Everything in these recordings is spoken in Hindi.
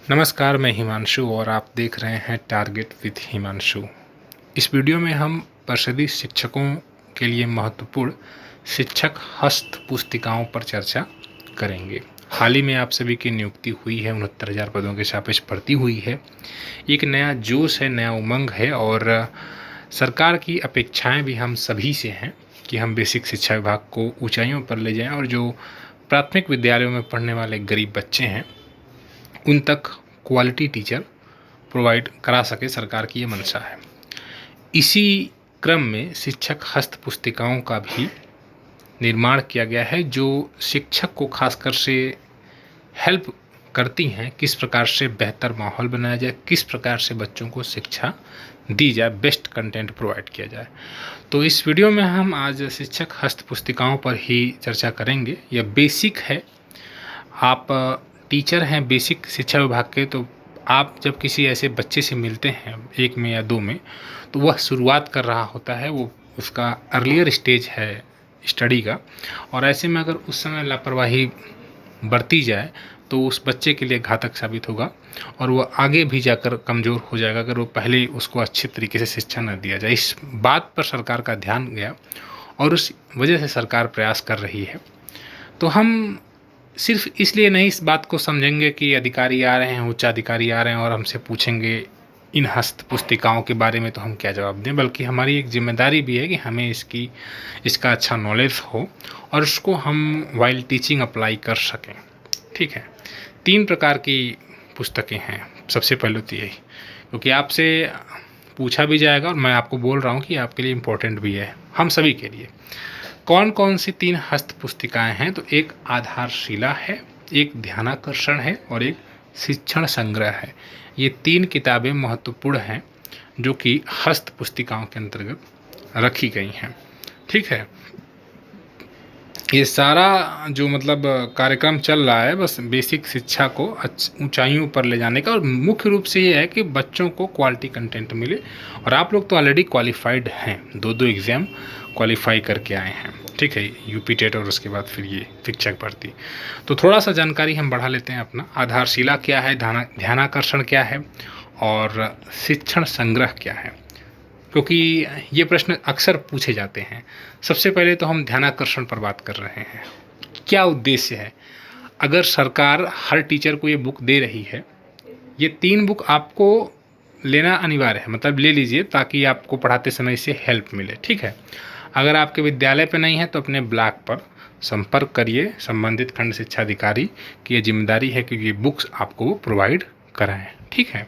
नमस्कार, मैं हिमांशु और आप देख रहे हैं टारगेट विद हिमांशु। इस वीडियो में हम परिषदीय शिक्षकों के लिए महत्वपूर्ण शिक्षक हस्त पुस्तिकाओं पर चर्चा करेंगे। हाल ही में आप सभी की नियुक्ति हुई है, 69,000 पदों के सापेक्ष भर्ती हुई है। एक नया जोश है, नया उमंग है और सरकार की अपेक्षाएं भी हम सभी से हैं कि हम बेसिक शिक्षा विभाग को ऊंचाइयों पर ले जाएं और जो प्राथमिक विद्यालयों में पढ़ने वाले गरीब बच्चे हैं उन तक क्वालिटी टीचर प्रोवाइड करा सके, सरकार की ये मंशा है। इसी क्रम में शिक्षक हस्त पुस्तिकाओं का भी निर्माण किया गया है जो शिक्षक को खासकर से हेल्प करती हैं किस प्रकार से बेहतर माहौल बनाया जाए, किस प्रकार से बच्चों को शिक्षा दी जाए, बेस्ट कंटेंट प्रोवाइड किया जाए। तो इस वीडियो में हम आज शिक्षक हस्त पुस्तिकाओं पर ही चर्चा करेंगे। यह बेसिक है। आप टीचर हैं बेसिक शिक्षा विभाग के, तो आप जब किसी ऐसे बच्चे से मिलते हैं 1 में या 2 में, तो वह शुरुआत कर रहा होता है, वो उसका अर्लियर स्टेज है स्टडी का, और ऐसे में अगर उस समय लापरवाही बरती जाए तो उस बच्चे के लिए घातक साबित होगा और वो आगे भी जाकर कमज़ोर हो जाएगा अगर वो पहले उसको अच्छे तरीके से शिक्षा न दिया जाए। इस बात पर सरकार का ध्यान गया और उस वजह से सरकार प्रयास कर रही है। तो हम सिर्फ इसलिए नहीं इस बात को समझेंगे कि अधिकारी आ रहे हैं, उच्च अधिकारी आ रहे हैं और हमसे पूछेंगे इन हस्त पुस्तिकाओं के बारे में तो हम क्या जवाब दें, बल्कि हमारी एक जिम्मेदारी भी है कि हमें इसका अच्छा नॉलेज हो और उसको हम वाइल टीचिंग अप्लाई कर सकें। ठीक है, 3 प्रकार की पुस्तकें हैं। सबसे पहले तो यही, क्योंकि आपसे पूछा भी जाएगा और मैं आपको बोल रहा हूँ कि आपके लिए इम्पोर्टेंट भी है, हम सभी के लिए। कौन कौन सी 3 हस्त पुस्तिकाएं हैं? तो एक आधारशिला है, एक ध्यानाकर्षण है और एक शिक्षण संग्रह है। ये 3 किताबें महत्वपूर्ण हैं जो कि हस्त पुस्तिकाओं के अंतर्गत रखी गई हैं। ठीक है, ये सारा जो कार्यक्रम चल रहा है बस बेसिक शिक्षा को ऊंचाइयों पर ले जाने का, और मुख्य रूप से ये है कि बच्चों को क्वालिटी कंटेंट मिले। और आप लोग तो ऑलरेडी क्वालिफाइड हैं, 2 एग्ज़ाम क्वालिफाई करके आए हैं। ठीक है, यूपी टेट और उसके बाद फिर ये शिक्षक भर्ती। तो थोड़ा सा जानकारी हम बढ़ा लेते हैं अपना। आधारशिला क्या है, ध्यानाकर्षण क्या है और शिक्षण संग्रह क्या है, क्योंकि ये प्रश्न अक्सर पूछे जाते हैं। सबसे पहले तो हम ध्यानाकर्षण पर बात कर रहे हैं। क्या उद्देश्य है? अगर सरकार हर टीचर को ये बुक दे रही है, ये 3 बुक आपको लेना अनिवार्य है, मतलब ले लीजिए ताकि आपको पढ़ाते समय से हेल्प मिले। ठीक है, अगर आपके विद्यालय पे नहीं है तो अपने ब्लॉक पर संपर्क करिए, संबंधित खंड शिक्षा अधिकारी की ये जिम्मेदारी है कि ये बुक्स आपको प्रोवाइड कराएं। ठीक है,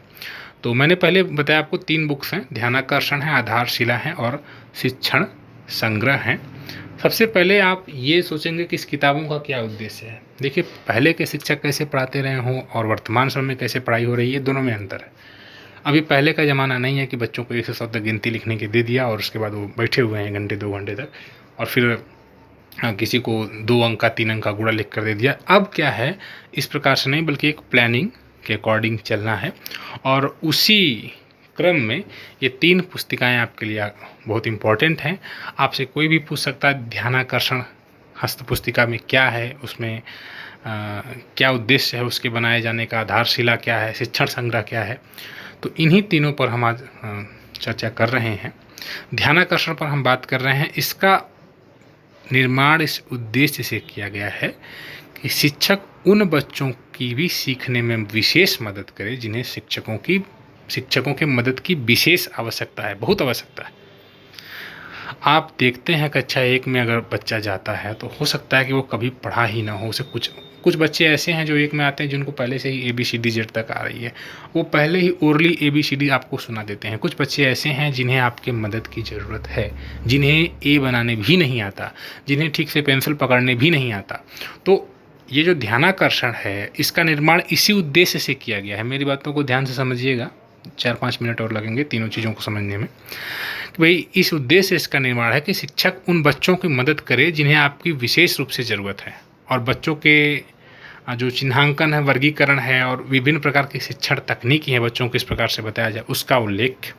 तो मैंने पहले बताया आपको 3 बुक्स हैं, ध्यानाकर्षण है, आधारशिला है और शिक्षण संग्रह है। सबसे पहले आप ये सोचेंगे कि इस किताबों का क्या उद्देश्य है। देखिए, पहले के शिक्षक कैसे पढ़ाते रहे हों और वर्तमान समय में कैसे पढ़ाई हो रही है, दोनों में अंतर है। अभी पहले का ज़माना नहीं है कि बच्चों को 1 से 100 तक गिनती लिखने के दे दिया और उसके बाद वो बैठे हुए हैं घंटे 2 घंटे तक, और फिर किसी को 2 अंक का 3 अंक का गुणा लिख कर दे दिया। अब क्या है, इस प्रकार से नहीं, बल्कि एक प्लानिंग के अकॉर्डिंग चलना है। और उसी क्रम में ये 3 पुस्तिकाएं आपके लिए बहुत इम्पॉर्टेंट हैं। आपसे कोई भी पूछ सकता है ध्यानाकर्षण हस्त पुस्तिका में क्या है, उसमें क्या उद्देश्य है उसके बनाए जाने का, आधारशिला क्या है, शिक्षण संग्रह क्या है। तो इन्हीं तीनों पर हम आज चर्चा कर रहे हैं। ध्यानाकर्षण पर हम बात कर रहे हैं। इसका निर्माण इस उद्देश्य से किया गया है कि शिक्षक उन बच्चों की भी सीखने में विशेष मदद करे जिन्हें शिक्षकों के मदद की विशेष आवश्यकता है, बहुत आवश्यकता है। आप देखते हैं कक्षा 1 में अगर बच्चा जाता है तो हो सकता है कि वो कभी पढ़ा ही ना हो। उसे कुछ बच्चे ऐसे हैं जो 1 में आते हैं जिनको पहले से ही ABCD Z तक आ रही है, वो पहले ही ओरली ABCD आपको सुना देते हैं। कुछ बच्चे ऐसे हैं जिन्हें आपके मदद की ज़रूरत है, जिन्हें A बनाने भी नहीं आता, जिन्हें ठीक से पेंसिल पकड़ने भी नहीं आता। तो ये जो ध्यानाकर्षण है, इसका निर्माण इसी उद्देश्य से किया गया है। मेरी बातों को ध्यान से समझिएगा, 4-5 मिनट और लगेंगे तीनों चीज़ों को समझने में। कि भाई इस उद्देश्य से इसका निर्माण है कि शिक्षक उन बच्चों की मदद करे जिन्हें आपकी विशेष रूप से ज़रूरत है, और बच्चों के जो चिन्हांकन है, वर्गीकरण है और विभिन्न प्रकार की शिक्षण तकनीकी है बच्चों को इस प्रकार से बताया जाए, उसका उल्लेख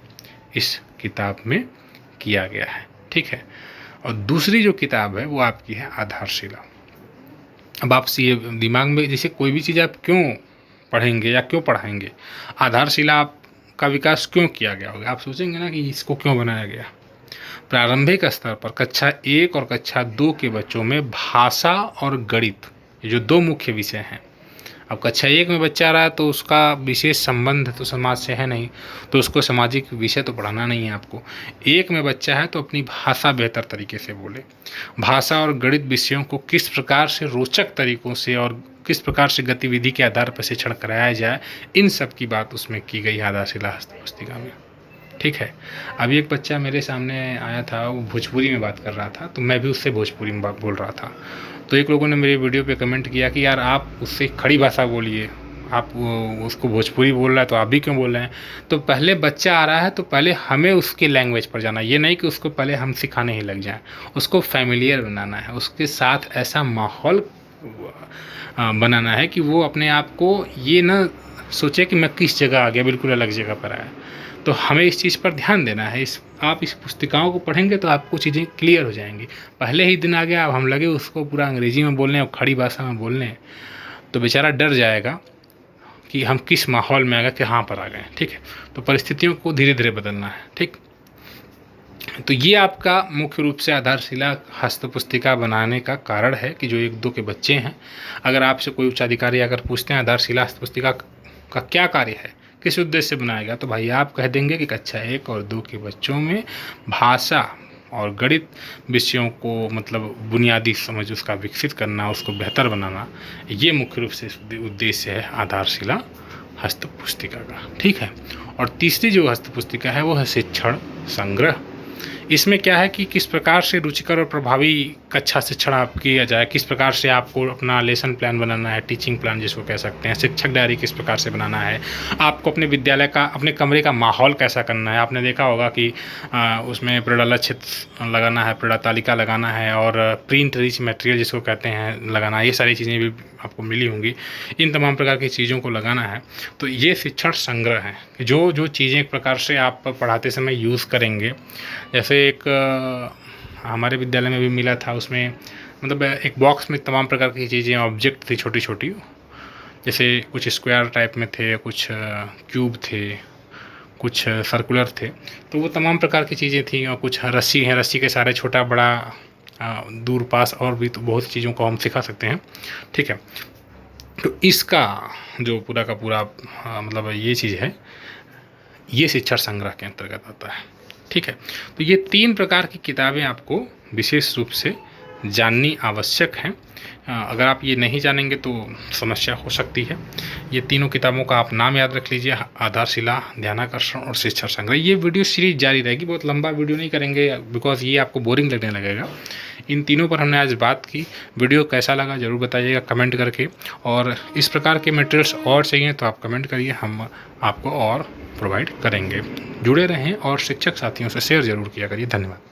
इस किताब में किया गया है। ठीक है, और दूसरी जो किताब है वो आपकी है आधारशिला। अब आप ये दिमाग में, जैसे कोई भी चीज़ आप क्यों पढ़ेंगे या क्यों पढ़ाएंगे, आधारशिला का विकास क्यों किया गया होगा। आप सोचेंगे ना कि इसको क्यों बनाया गया। प्रारंभिक स्तर पर कक्षा 1 और कक्षा 2 के बच्चों में भाषा और गणित, ये जो 2 मुख्य विषय हैं। अब कक्षा 1 में बच्चा आ रहा है तो उसका विशेष संबंध तो समाज से है नहीं, तो उसको सामाजिक विषय तो पढ़ाना नहीं है आपको। 1 में बच्चा है तो अपनी भाषा बेहतर तरीके से बोले। भाषा और गणित विषयों को किस प्रकार से रोचक तरीकों से और किस प्रकार से गतिविधि के आधार पर शिक्षण कराया जाए, इन सब की बात उसमें की गई आधारशिला हस्त पुस्तिका में। ठीक है। अभी एक बच्चा मेरे सामने आया था, वो भोजपुरी में बात कर रहा था, तो मैं भी उससे भोजपुरी में बोल रहा था। तो एक लोगों ने मेरे वीडियो पे कमेंट किया कि यार आप उससे खड़ी भाषा बोलिए, आप उसको भोजपुरी बोल रहा है तो आप भी क्यों बोल रहे हैं। तो पहले बच्चा आ रहा है तो पहले हमें उसके लैंग्वेज पर जाना, ये नहीं कि उसको पहले हम सिखाने ही लग जाएं। उसको फैमिलियर बनाना है, उसके साथ ऐसा माहौल बनाना है कि वो अपने आप को ये ना सोचे कि मैं किस जगह आ गया, बिल्कुल अलग जगह पर आया। तो हमें इस चीज़ पर ध्यान देना है। आप इस पुस्तिकाओं को पढ़ेंगे तो आपको चीज़ें क्लियर हो जाएंगी। पहले ही दिन आ गया, अब हम लगे उसको पूरा अंग्रेजी में बोलने और खड़ी भाषा में बोलने, तो बेचारा डर जाएगा कि हम किस माहौल में आ गए, कहाँ पर आ गए। ठीक है। तो परिस्थितियों को धीरे धीरे बदलना है। ठीक। तो ये आपका मुख्य रूप से आधारशिला हस्त पुस्तिका बनाने का कारण है कि जो 1-2 के बच्चे हैं, अगर आपसे कोई उच्चाधिकारी अगर पूछते हैं आधारशिला हस्त पुस्तिका का क्या कार्य है, किस उद्देश्य से बनाया गया, तो भाई आप कह देंगे कि कक्षा 1 और 2 के बच्चों में भाषा और गणित विषयों को मतलब बुनियादी समझ उसका विकसित करना, उसको बेहतर बनाना, ये मुख्य रूप से उद्देश्य है आधारशिला हस्त पुस्तिका का। ठीक है। और तीसरी जो हस्त पुस्तिका है वो है शिक्षण संग्रह। इसमें क्या है कि किस प्रकार से रुचिकर और प्रभावी कक्षा शिक्षण आप किया जाए, किस प्रकार से आपको अपना लेसन प्लान बनाना है, टीचिंग प्लान जिसको कह सकते हैं, शिक्षक डायरी किस प्रकार से बनाना है, आपको अपने विद्यालय का, अपने कमरे का माहौल कैसा करना है। आपने देखा होगा कि उसमें प्रेरणालय चित्र लगाना है, प्रेरणा तालिका लगाना है और प्रिंट रिच मटेरियल जिसको कहते हैं लगाना है। ये सारी चीज़ें भी आपको मिली होंगी। इन तमाम प्रकार की चीज़ों को लगाना है। तो ये शिक्षण संग्रह है, जो जो चीज़ें एक प्रकार से आप पढ़ाते समय यूज़ करेंगे। जैसे एक हमारे विद्यालय में भी मिला था, उसमें मतलब एक बॉक्स में तमाम प्रकार की चीज़ें ऑब्जेक्ट थी छोटी छोटी, जैसे कुछ स्क्वायर टाइप में थे, कुछ क्यूब थे, कुछ सर्कुलर थे। तो वो तमाम प्रकार की चीज़ें थी और कुछ रस्सी हैं, रस्सी के सारे छोटा बड़ा दूर पास और भी तो बहुत चीज़ों को हम सिखा सकते हैं। ठीक है। तो इसका जो पूरा का पूरा मतलब ये चीज़ है, ये शिक्षण संग्रह के अंतर्गत आता है। ठीक है। तो ये 3 प्रकार की किताबें आपको विशेष रूप से जाननी आवश्यक हैं। अगर आप ये नहीं जानेंगे तो समस्या हो सकती है। ये तीनों किताबों का आप नाम याद रख लीजिए, आधारशिला, ध्यानाकर्षण और शिक्षण संग्रह। ये वीडियो सीरीज जारी रहेगी, बहुत लंबा वीडियो नहीं करेंगे बिकॉज ये आपको बोरिंग लगने लगेगा। इन तीनों पर हमने आज बात की। वीडियो कैसा लगा ज़रूर बताइएगा कमेंट करके, और इस प्रकार के मटेरियल्स और चाहिए तो आप कमेंट करिए, हम आपको और प्रोवाइड करेंगे। जुड़े रहें और शिक्षक साथियों से शेयर ज़रूर किया करिए। धन्यवाद।